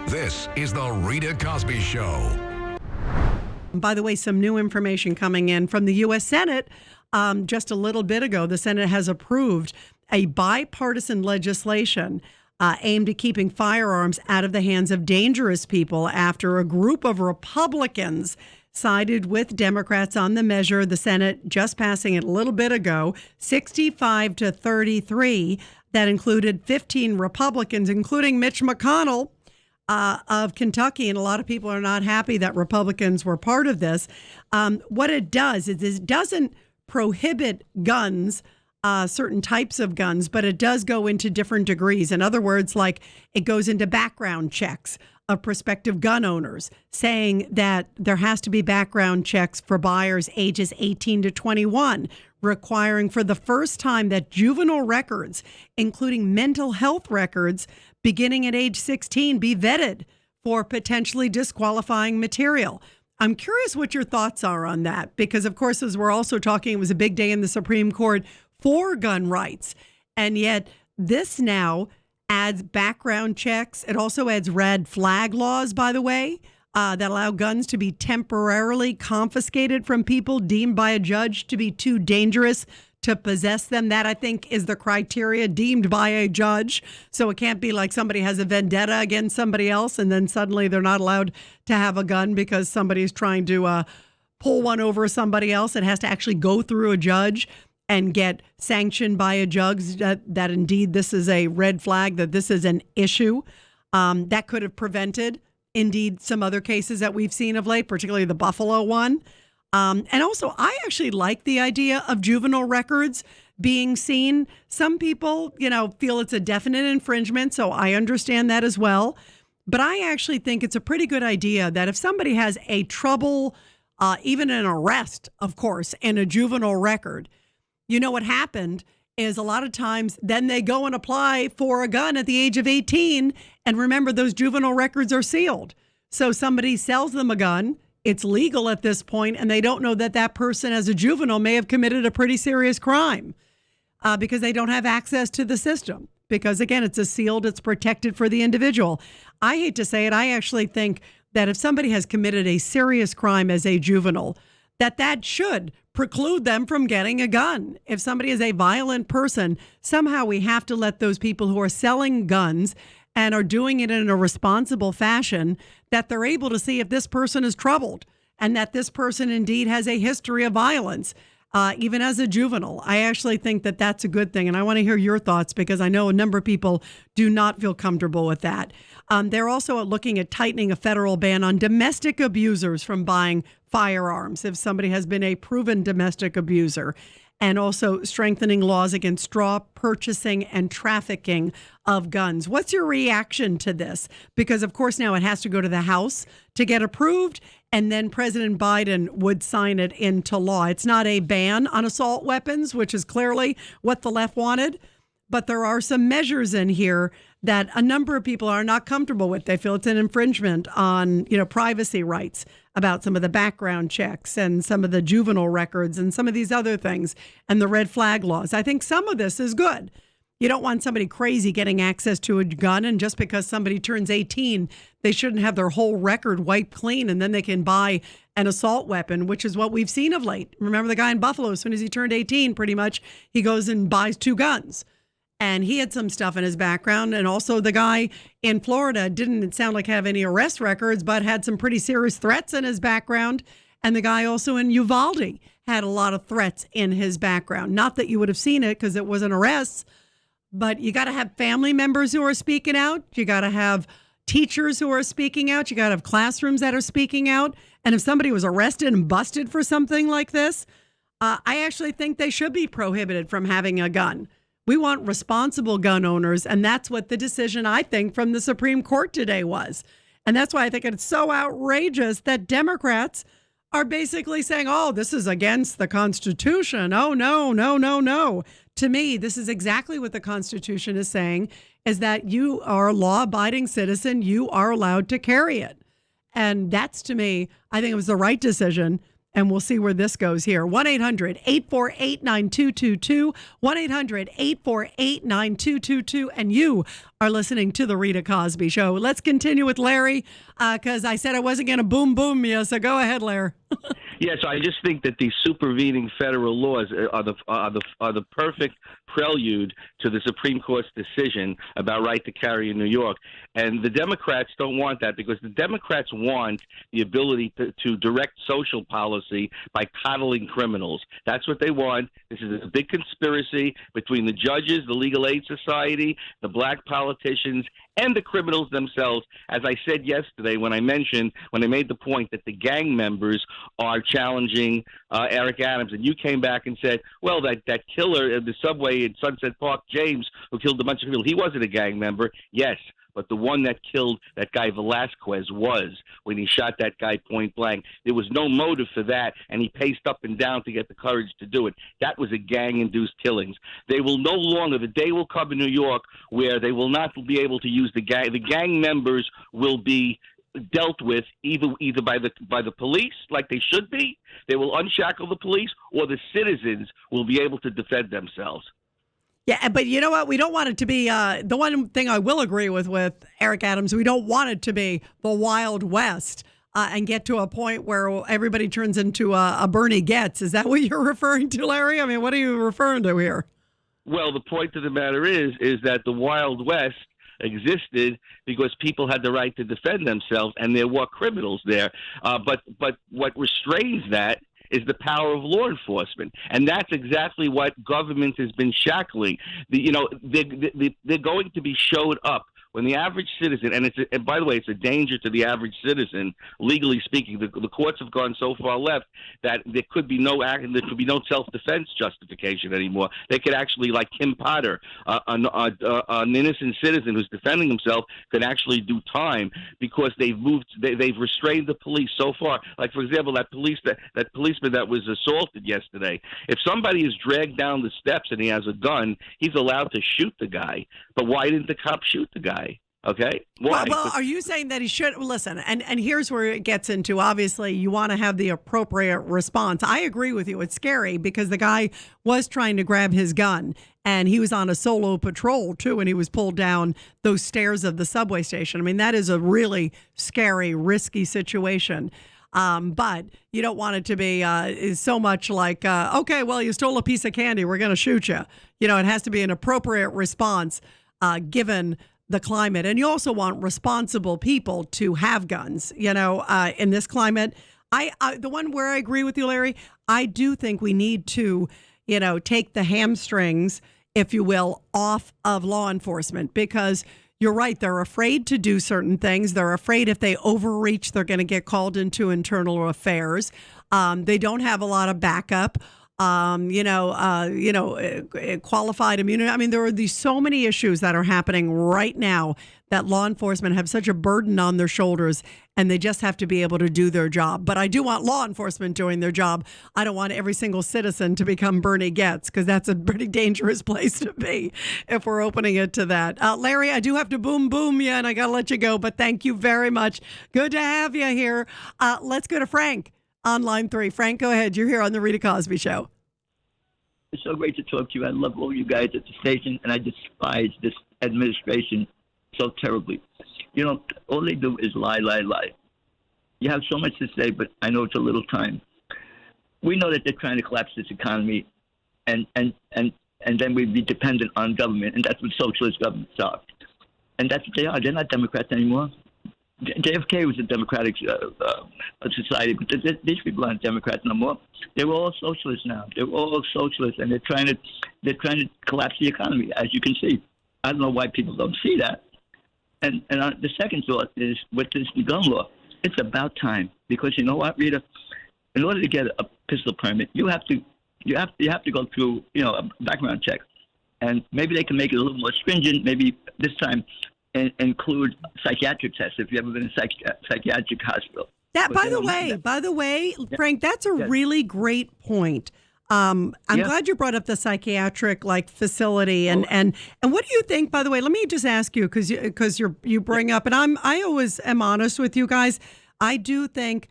This is the Rita Cosby Show. By the way, some new information coming in from the U.S. Senate. Just a little bit ago, the Senate has approved a bipartisan legislation aimed at keeping firearms out of the hands of dangerous people after a group of Republicans sided with Democrats on the measure. The Senate just passing it a little bit ago, 65 to 33. That included 15 Republicans, including Mitch McConnell of Kentucky. And a lot of people are not happy that Republicans were part of this. What it does is it doesn't prohibit guns, certain types of guns, but it does go into different degrees. In other words, like it goes into background checks of prospective gun owners, saying that there has to be background checks for buyers ages 18 to 21, requiring for the first time that juvenile records, including mental health records, beginning at age 16, be vetted for potentially disqualifying material. I'm curious what your thoughts are on that, because, of course, as we're also talking, it was a big day in the Supreme Court for gun rights. And yet this now adds background checks. It also adds red flag laws, by the way, that allow guns to be temporarily confiscated from people deemed by a judge to be too dangerous to possess them. That, I think, is the criteria deemed by a judge. So it can't be like somebody has a vendetta against somebody else and then suddenly they're not allowed to have a gun because somebody's trying to pull one over somebody else. It has to actually go through a judge and get sanctioned by a judge that indeed this is a red flag, that this is an issue. That could have prevented, indeed, some other cases that we've seen of late, particularly the Buffalo one. And also, I actually like the idea of juvenile records being seen. Some people, feel it's a definite infringement, so I understand that as well. But I actually think it's a pretty good idea that if somebody has a trouble, even an arrest, of course, and a juvenile record, what happened is a lot of times then they go and apply for a gun at the age of 18. And remember, those juvenile records are sealed. So somebody sells them a gun. It's legal at this point, and they don't know that that person as a juvenile may have committed a pretty serious crime because they don't have access to the system. Because, again, it's protected for the individual. I hate to say it. I actually think that if somebody has committed a serious crime as a juvenile, that should preclude them from getting a gun. If somebody is a violent person, somehow we have to let those people who are selling guns and are doing it in a responsible fashion, that they're able to see if this person is troubled and that this person indeed has a history of violence, even as a juvenile. I actually think that that's a good thing. And I want to hear your thoughts because I know a number of people do not feel comfortable with that. They're also looking at tightening a federal ban on domestic abusers from buying firearms if somebody has been a proven domestic abuser, and also strengthening laws against straw purchasing and trafficking of guns. What's your reaction to this? Because, of course, now it has to go to the House to get approved, and then President Biden would sign it into law. It's not a ban on assault weapons, which is clearly what the left wanted, but there are some measures in here that a number of people are not comfortable with. They feel it's an infringement on, privacy rights about some of the background checks and some of the juvenile records and some of these other things and the red flag laws. I think some of this is good. You don't want somebody crazy getting access to a gun, and just because somebody turns 18, they shouldn't have their whole record wiped clean and then they can buy an assault weapon, which is what we've seen of late. Remember the guy in Buffalo, as soon as he turned 18, pretty much, he goes and buys 2 guns. And he had some stuff in his background. And also the guy in Florida didn't sound like have any arrest records, but had some pretty serious threats in his background. And the guy also in Uvalde had a lot of threats in his background. Not that you would have seen it because it wasn't arrests, but you got to have family members who are speaking out. You got to have teachers who are speaking out. You got to have classrooms that are speaking out. And if somebody was arrested and busted for something like this, I actually think they should be prohibited from having a gun. We want responsible gun owners, and that's what the decision, I think, from the Supreme Court today was. And that's why I think it's so outrageous that Democrats are basically saying, oh, this is against the Constitution. Oh, no, no, no, no. To me, this is exactly what the Constitution is saying, is that you are a law-abiding citizen. You are allowed to carry it. And that's, to me, I think it was the right decision. and we'll see where this goes here. 1-800-848-9222, 1-800-848-9222, and you are listening to The Rita Cosby Show. Let's continue with Larry, because I said I wasn't going to boom you, so go ahead, Larry. Yes, I just think that these supervening federal laws are the perfect prelude to the Supreme Court's decision about right to carry in New York. And the Democrats don't want that, because the Democrats want the ability to direct social policy by coddling criminals. That's what they want. This is a big conspiracy between the judges, the Legal Aid Society, the black politicians, and the criminals themselves. As I said yesterday when I made the point that the gang members are challenging Eric Adams, and you came back and said, well, that killer at the subway in Sunset Park, James, who killed a bunch of people, he wasn't a gang member. Yes, but the one that killed that guy Velasquez was, when he shot that guy point blank. There was no motive for that, and he paced up and down to get the courage to do it. That was a gang-induced killings. They will no longer, the day will come in New York where they will not be able to use the gang. The gang members will be dealt with either by the police, like they should be. They will unshackle the police, or the citizens will be able to defend themselves. Yeah, but you know what? We don't want it to be, the one thing I will agree with Eric Adams, we don't want it to be the Wild West and get to a point where everybody turns into a Bernie Getz. Is that what you're referring to, Larry? I mean, what are you referring to here? Well, the point of the matter is that the Wild West existed because people had the right to defend themselves, and there were criminals there. But what restrains that is the power of law enforcement, and that's exactly what government has been shackling. They're going to be showed up when the average citizen, and by the way, it's a danger to the average citizen, legally speaking. The courts have gone so far left that there could be no self-defense justification anymore. They could actually, like Kim Potter, an innocent citizen who's defending himself, could actually do time because they've restrained the police so far. Like, for example, that policeman that was assaulted yesterday. If somebody is dragged down the steps and he has a gun, he's allowed to shoot the guy. But why didn't the cop shoot the guy? Okay. Why? Well, are you saying that he should listen? And here's where it gets into. Obviously, you want to have the appropriate response. I agree with you. It's scary because the guy was trying to grab his gun, and he was on a solo patrol too, and he was pulled down those stairs of the subway station. I mean, that is a really scary, risky situation. But you don't want it to be so much like, okay, well, you stole a piece of candy, we're going to shoot you. You know, it has to be an appropriate response given the climate. And you also want responsible people to have guns, you know, in this climate. The one where I agree with you, Larry, I do think we need to, you know, take the hamstrings, if you will, off of law enforcement, because you're right. They're afraid to do certain things. They're afraid if they overreach, they're going to get called into internal affairs. They don't have a lot of backup. Qualified immunity. I mean, there are so many issues that are happening right now that law enforcement have such a burden on their shoulders, and they just have to be able to do their job. But I do want law enforcement doing their job. I don't want every single citizen to become Bernie Getz, because that's a pretty dangerous place to be if we're opening it to that. Larry, I do have to boom you, and I got to let you go, but thank you very much. Good to have you here. Let's go to Frank on line 3. Frank, go ahead. You're here on the Rita Cosby Show. It's so great to talk to you. I love all you guys at the station, and I despise this administration so terribly. You know, all they do is lie. You have so much to say, but I know it's a little time. We know that they're trying to collapse this economy, and then we'd be dependent on government, and that's what socialist governments are. And that's what they are. They're not Democrats anymore. JFK was a democratic society, but these people aren't Democrats no more. They're all socialists now. They're all socialists, and they're trying to collapse the economy, as you can see. I don't know why people don't see that. And the second thought is with this gun law, it's about time, because you know what, Rita, in order to get a pistol permit, you have to go through a background check, and maybe they can make it a little more stringent. Maybe this time include psychiatric tests if you've ever been in a psychiatric hospital. That, by the way, Frank, that's a really great point. I'm glad you brought up the psychiatric facility and what do you think? By the way, let me just ask you because you bring up, and I always am honest with you guys. I do think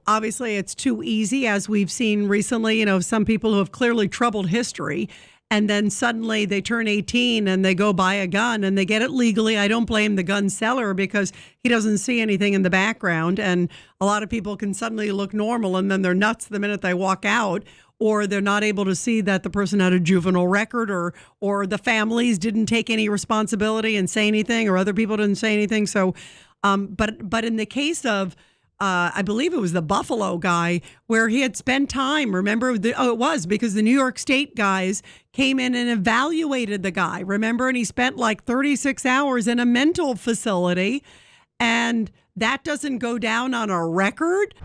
obviously it's too easy, as we've seen recently, some people who have clearly troubled history. And then suddenly they turn 18 and they go buy a gun and they get it legally. I don't blame the gun seller because he doesn't see anything in the background. And a lot of people can suddenly look normal and then they're nuts the minute they walk out, or they're not able to see that the person had a juvenile record, or the families didn't take any responsibility and say anything, or other people didn't say anything. So, but in the case of, I believe it was the Buffalo guy, where he had spent time. Remember? It was because the New York State guys came in and evaluated the guy. Remember? And he spent like 36 hours in a mental facility. And that doesn't go down on a record.